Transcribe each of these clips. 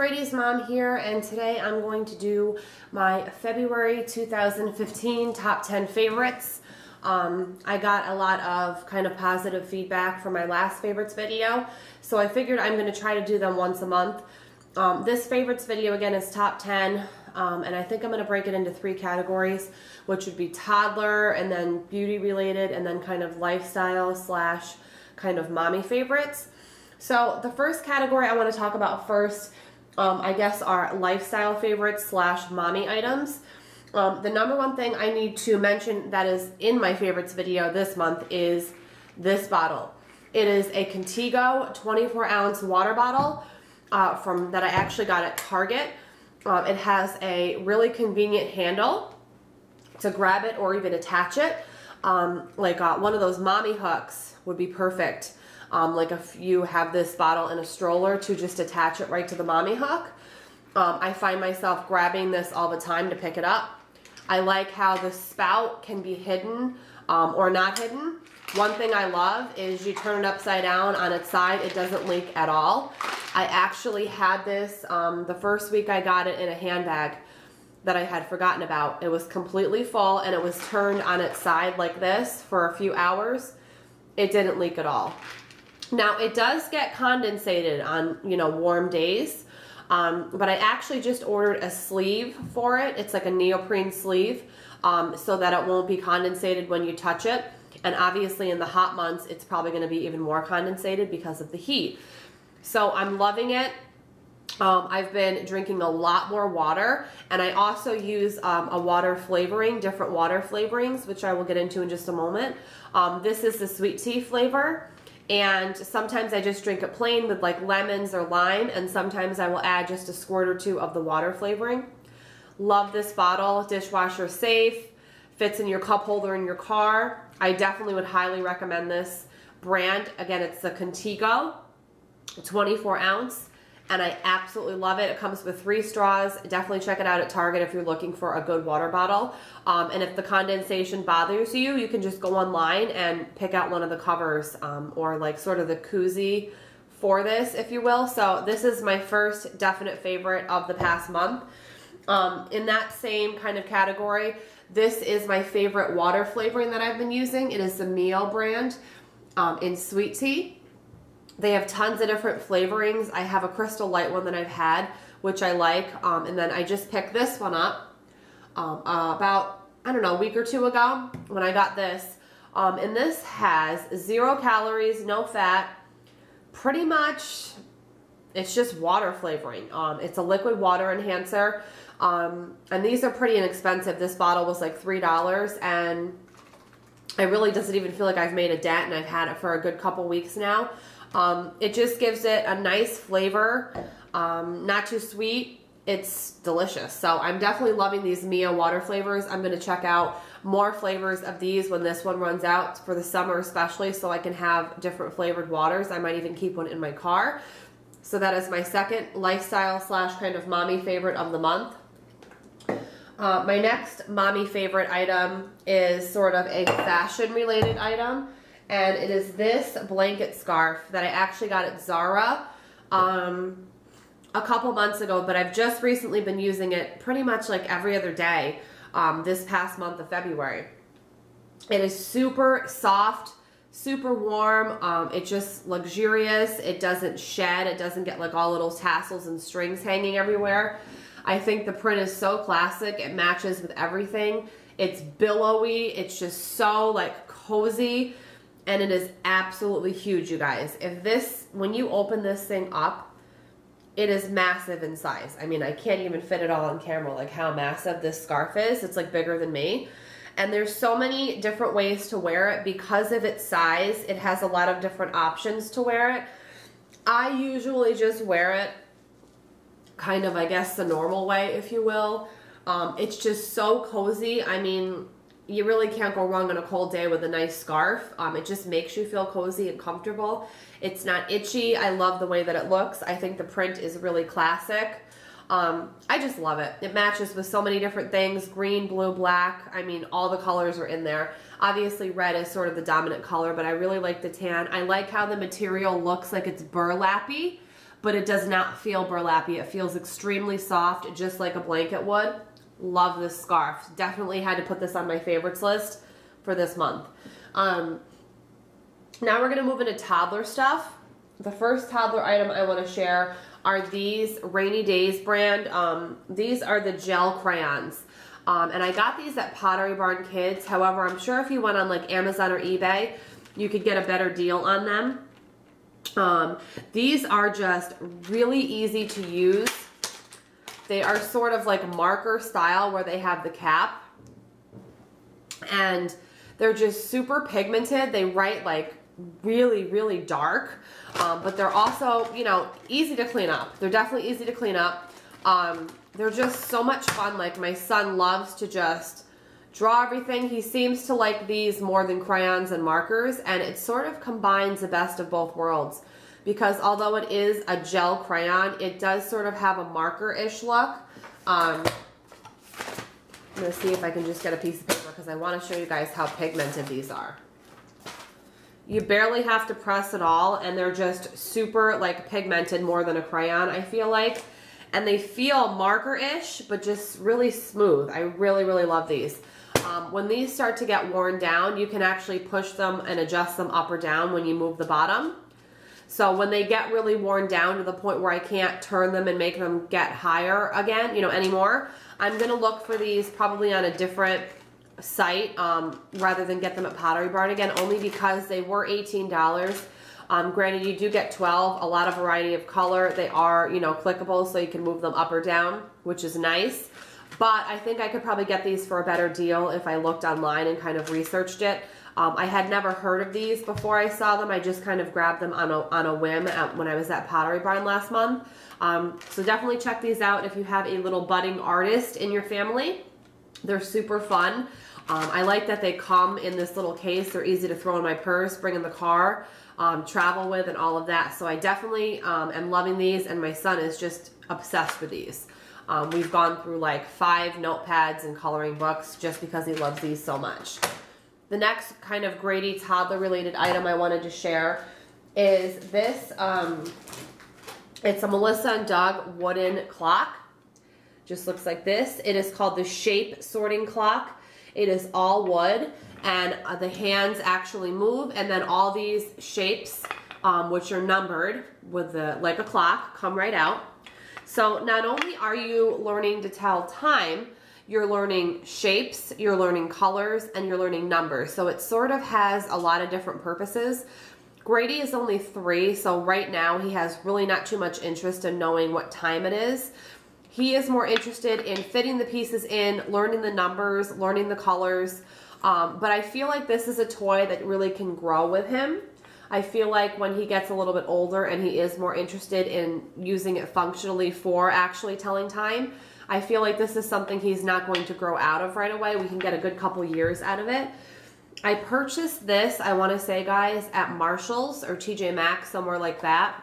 Brady's mom here, and today I'm going to do my February 2015 top 10 favorites. I got a lot of kind of positive feedback from my last favorites video, so I figured I'm going to try to do them once a month. This favorites video again is top 10, and I think I'm going to break it into 3 categories, which would be toddler, and then beauty related, and then kind of lifestyle slash kind of mommy favorites. So the first category I want to talk about first, I guess, are lifestyle favorites slash mommy items. The number one thing I need to mention that is in my favorites video this month is this bottle. It is a Contigo 24-ounce water bottle that I actually got at Target. It has a really convenient handle to grab it or even attach it. One of those mommy hooks would be perfect. Like if you have this bottle in a stroller to just attach it right to the mommy hook. I find myself grabbing this all the time to pick it up. I like how the spout can be hidden or not hidden. One thing I love is you turn it upside down on its side, it doesn't leak at all. I actually had this the first week I got it in a handbag that I had forgotten about. It was completely full and it was turned on its side like this for a few hours. It didn't leak at all. Now it does get condensated on, warm days, but I actually just ordered a sleeve for it. It's like a neoprene sleeve so that it won't be condensated when you touch it. And obviously in the hot months, it's probably going to be even more condensated because of the heat. So I'm loving it. I've been drinking a lot more water, and I also use a water flavoring, different water flavorings, which I will get into in just a moment. This is the sweet tea flavor. And sometimes I just drink it plain with like lemons or lime, and sometimes I will add just a squirt or 2 of the water flavoring. Love this bottle, dishwasher safe, fits in your cup holder in your car. I definitely would highly recommend this brand. Again, it's the Contigo 24-ounce, and I absolutely love it. It comes with 3 straws. Definitely check it out at Target if you're looking for a good water bottle. And if the condensation bothers you, you can just go online and pick out one of the covers or like sort of the koozie for this, if you will. So this is my first definite favorite of the past month. In that same kind of category, this is my favorite water flavoring that I've been using. It is the Mio brand in sweet tea. They have tons of different flavorings. I have a Crystal Light one that I've had, which I like. And then I just picked this one up about, I don't know, a week or 2 ago when I got this. And this has 0 calories, no fat. Pretty much, it's just water flavoring. It's a liquid water enhancer. And these are pretty inexpensive. This bottle was like $3, and it really doesn't even feel like I've made a dent, and I've had it for a good couple weeks now. It just gives it a nice flavor, not too sweet. It's delicious. So I'm definitely loving these Mio water flavors. I'm going to check out more flavors of these when this one runs out for the summer especially, so I can have different flavored waters. I might even keep one in my car. So that is my second lifestyle slash kind of mommy favorite of the month. My next mommy favorite item is sort of a fashion related item. And it is this blanket scarf that I actually got at Zara a couple months ago, but I've just recently been using it pretty much like every other day this past month of February. It is super soft, super warm. It's just luxurious. It doesn't shed. It doesn't get like all little tassels and strings hanging everywhere. I think the print is so classic. It matches with everything. It's billowy. It's just so like cozy. And it is absolutely huge, you guys. When you open this thing up, it is massive in size. I mean, I can't even fit it all on camera, like how massive this scarf is. It's like bigger than me. And there's so many different ways to wear it because of its size. It has a lot of different options to wear it. I usually just wear it kind of, I guess, the normal way, if you will. It's just so cozy. I mean, you really can't go wrong on a cold day with a nice scarf. It just makes you feel cozy and comfortable. It's not itchy. I love the way that it looks. I think the print is really classic. I just love it. It matches with so many different things. Green, blue, black. I mean, all the colors are in there. Obviously, red is sort of the dominant color, but I really like the tan. I like how the material looks like it's burlappy, but it does not feel burlappy. It feels extremely soft, just like a blanket would. Love this scarf. Definitely had to put this on my favorites list for this month. Now we're gonna move into toddler stuff. The first toddler item I wanna share are these Rainy Days brand. These are the gel crayons. And I got these at Pottery Barn Kids. However, I'm sure if you went on like Amazon or eBay, you could get a better deal on them. These are just really easy to use. They are sort of like marker style where they have the cap. And they're just super pigmented. They write like really, really dark. But they're also, you know, easy to clean up. They're definitely easy to clean up. They're just so much fun. Like my son loves to just draw everything. He seems to like these more than crayons and markers, and it sort of combines the best of both worlds, because although it is a gel crayon, it does sort of have a marker-ish look. I'm gonna see if I can just get a piece of paper because I want to show you guys how pigmented these are. You barely have to press at all, and they're just super like pigmented, more than a crayon, I feel like. And they feel marker-ish, but just really smooth. I really, really love these. When these start to get worn down, you can actually push them and adjust them up or down when you move the bottom. So when they get really worn down to the point where I can't turn them and make them get higher again, you know, anymore, I'm gonna look for these probably on a different site rather than get them at Pottery Barn again, only because they were $18. Granted, you do get 12, a lot of variety of color. They are, you know, clickable, so you can move them up or down, which is nice. But I think I could probably get these for a better deal if I looked online and kind of researched it. I had never heard of these before I saw them. I just kind of grabbed them on a whim when I was at Pottery Barn last month. So definitely check these out if you have a little budding artist in your family. They're super fun. I like that they come in this little case. They're easy to throw in my purse, bring in the car, travel with, and all of that. So I definitely am loving these, and my son is just obsessed with these. We've gone through like 5 notepads and coloring books just because he loves these so much. The next kind of Grady toddler related item I wanted to share is this. It's a Melissa and Doug wooden clock. Just looks like this. It is called the Shape Sorting Clock. It is all wood, and the hands actually move, and then all these shapes, which are numbered with like a clock, come right out. So not only are you learning to tell time, you're learning shapes, you're learning colors, and you're learning numbers. So it sort of has a lot of different purposes. Grady is only 3, so right now he has really not too much interest in knowing what time it is. He is more interested in fitting the pieces in, learning the numbers, learning the colors. But I feel like this is a toy that really can grow with him. I feel like when he gets a little bit older and he is more interested in using it functionally for actually telling time, I feel like this is something he's not going to grow out of right away. We can get a good couple years out of it. I purchased this, I want to say, guys, at Marshall's or TJ Maxx, somewhere like that.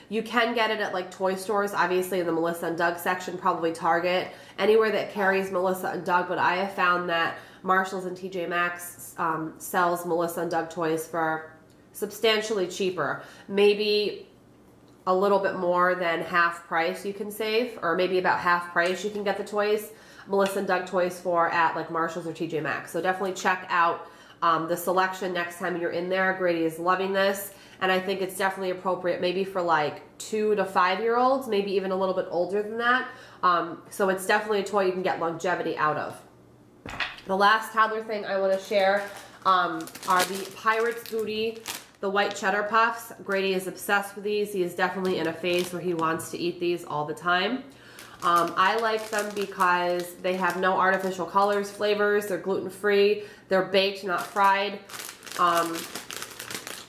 You can get it at like toy stores, obviously in the Melissa and Doug section, probably Target, anywhere that carries Melissa and Doug, but I have found that Marshall's and TJ Maxx sells Melissa and Doug toys for substantially cheaper. Maybe a little bit more than half price you can save, or maybe about half price you can get the toys, Melissa and Doug toys for at like Marshall's or TJ Maxx. So definitely check out the selection next time you're in there. Grady is loving this. And I think it's definitely appropriate maybe for like 2 to 5-year-olds, maybe even a little bit older than that. So it's definitely a toy you can get longevity out of. The last toddler thing I want to share are the Pirates Booty, the white cheddar puffs. Grady is obsessed with these. He is definitely in a phase where he wants to eat these all the time. I like them because they have no artificial colors, flavors. They're gluten-free. They're baked, not fried.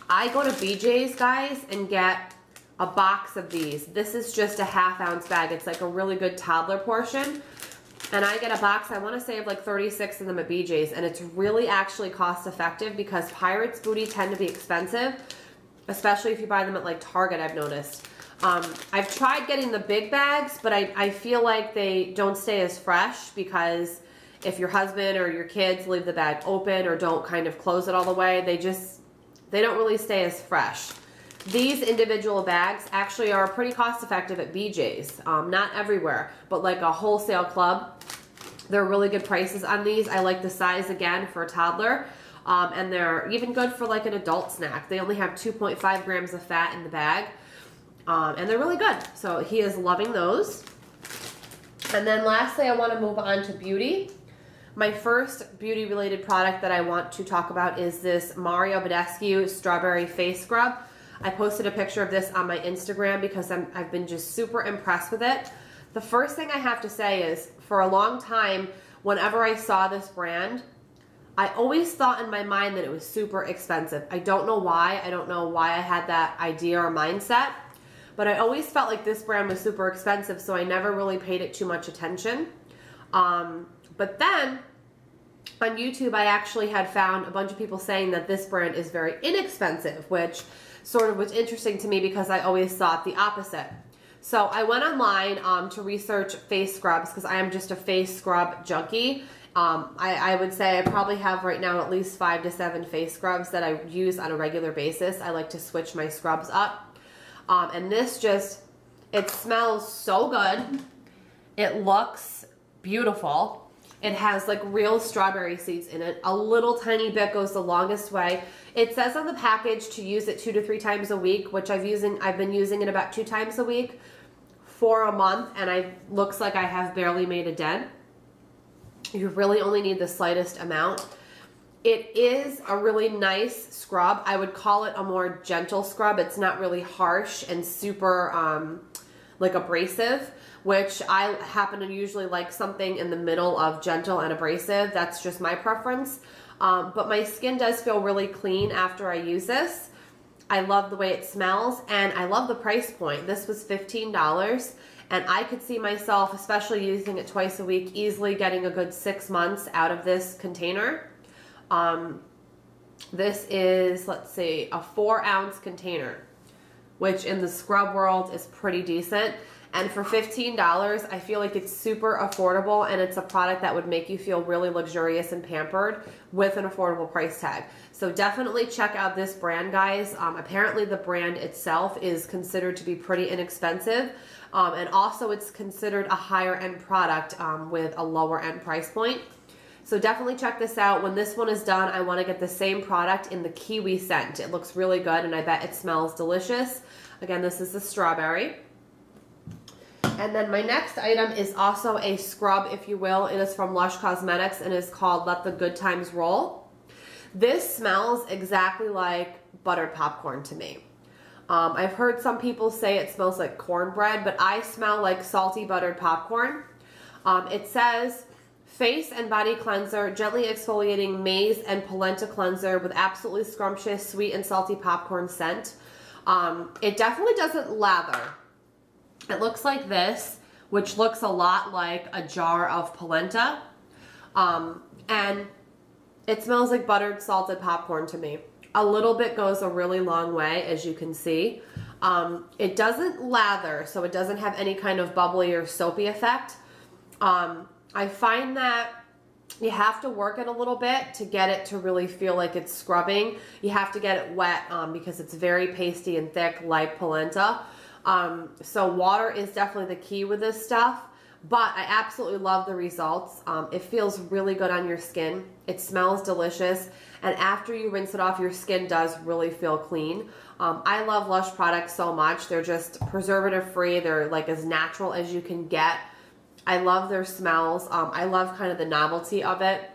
I go to BJ's, guys, and get a box of these. This is just a ½ ounce bag. It's like a really good toddler portion. And I get a box, I want to say, of like 36 of them at BJ's. And it's really actually cost effective because Pirates Booty tend to be expensive, especially if you buy them at like Target, I've noticed. I've tried getting the big bags, but I feel like they don't stay as fresh because if your husband or your kids leave the bag open or don't kind of close it all the way, they don't really stay as fresh. These individual bags actually are pretty cost effective at BJ's. Not everywhere, but like a wholesale club. They're really good prices on these. I like the size again for a toddler. And they're even good for like an adult snack. They only have 2.5 grams of fat in the bag. And they're really good. So he is loving those. And then lastly, I want to move on to beauty. My first beauty related product that I want to talk about is this Mario Badescu Strawberry Face Scrub. I posted a picture of this on my Instagram because I've been just super impressed with it. The first thing I have to say is, for a long time, whenever I saw this brand, I always thought in my mind that it was super expensive. I don't know why. I don't know why I had that idea or mindset, but I always felt like this brand was super expensive, so I never really paid it too much attention. But then on YouTube, I actually had found a bunch of people saying that this brand is very inexpensive, which sort of was interesting to me because I always thought the opposite. So I went online to research face scrubs because I am just a face scrub junkie. I would say I probably have right now at least 5 to 7 face scrubs that I use on a regular basis. I like to switch my scrubs up. And this just, it smells so good. It looks beautiful. It has like real strawberry seeds in it. A little tiny bit goes the longest way. It says on the package to use it 2 to 3 times a week, which I've been using it about 2 times a week for a month, and it looks like I have barely made a dent. You really only need the slightest amount. It is a really nice scrub. I would call it a more gentle scrub. It's not really harsh and super like abrasive, which I happen to usually like something in the middle of gentle and abrasive. That's just my preference. But my skin does feel really clean after I use this. I love the way it smells, and I love the price point. This was $15, and I could see myself, especially using it twice a week, easily getting a good 6 months out of this container. This is, let's see, a 4-ounce container, which in the scrub world is pretty decent. And for $15, I feel like it's super affordable, and it's a product that would make you feel really luxurious and pampered with an affordable price tag. So definitely check out this brand, guys. Apparently the brand itself is considered to be pretty inexpensive. And also it's considered a higher end product with a lower end price point. So definitely check this out. When this one is done, I want to get the same product in the kiwi scent. It looks really good, and I bet it smells delicious. Again, this is the strawberry. And then my next item is also a scrub, if you will. It is from Lush Cosmetics and is called Let the Good Times Roll. This smells exactly like buttered popcorn to me. I've heard some people say it smells like cornbread, but I smell like salty buttered popcorn. It says face and body cleanser, gently exfoliating maize and polenta cleanser with absolutely scrumptious sweet and salty popcorn scent. It definitely doesn't lather. It looks like this, which looks a lot like a jar of polenta. And it smells like buttered salted popcorn to me. A little bit goes a really long way, as you can see. It doesn't lather, so it doesn't have any kind of bubbly or soapy effect. I find that you have to work it a little bit to get it to really feel like it's scrubbing. You have to get it wet because it's very pasty and thick like polenta. So water is definitely the key with this stuff, but I absolutely love the results. It feels really good on your skin. It smells delicious, and after you rinse it off, your skin does really feel clean. I love Lush products so much. They're just preservative free. They're like as natural as you can get. I love their smells. I love kind of the novelty of it,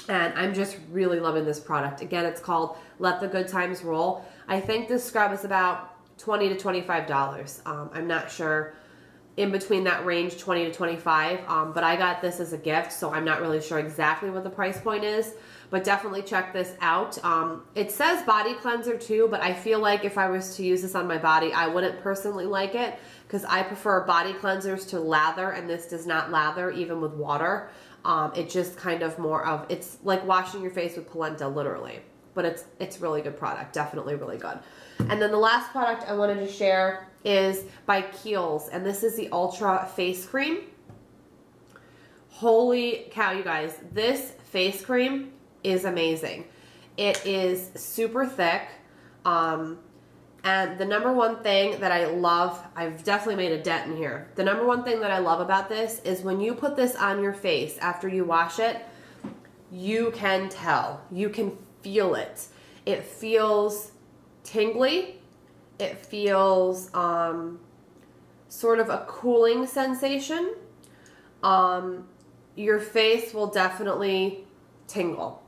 and I'm just really loving this product. Again, it's called Let the Good Times Roll. I think this scrub is about $20 to $25. I'm not sure, in between that range, $20 to $25. But I got this as a gift, so I'm not really sure exactly what the price point is. But definitely check this out. It says body cleanser too, but I feel like if I was to use this on my body, I wouldn't personally like it because I prefer body cleansers to lather, and this does not lather even with water. It just kind of more of, it's like washing your face with polenta, literally. But it's really good product, definitely really good. And then the last product I wanted to share is by Kiehl's, and this is the Ultra Face Cream. Holy cow, you guys, this face cream is amazing. It is super thick, and And the number one thing that I love, I've definitely made a dent in here. The number one thing that I love about this is when you put this on your face after you wash it, you can tell. You can feel it. It feels tingly. It feels sort of a cooling sensation. Your face will definitely tingle.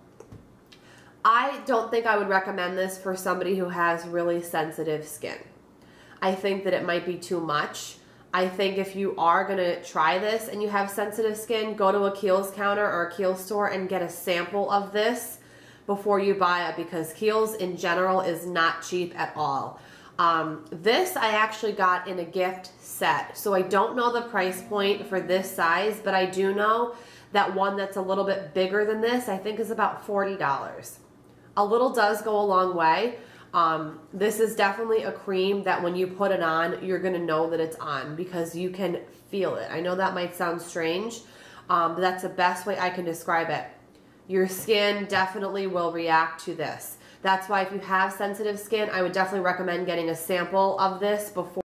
I don't think I would recommend this for somebody who has really sensitive skin. I think that it might be too much. I think if you are going to try this and you have sensitive skin, go to a Kiehl's counter or a Kiehl's store and get a sample of this before you buy it, because Kiehl's in general is not cheap at all. This I actually got in a gift set, so I don't know the price point for this size, but I do know that one that's a little bit bigger than this I think is about $40. A little does go a long way. This is definitely a cream that when you put it on, you're gonna know that it's on because you can feel it. I know that might sound strange, but that's the best way I can describe it. Your skin definitely will react to this. That's why if you have sensitive skin, I would definitely recommend getting a sample of this before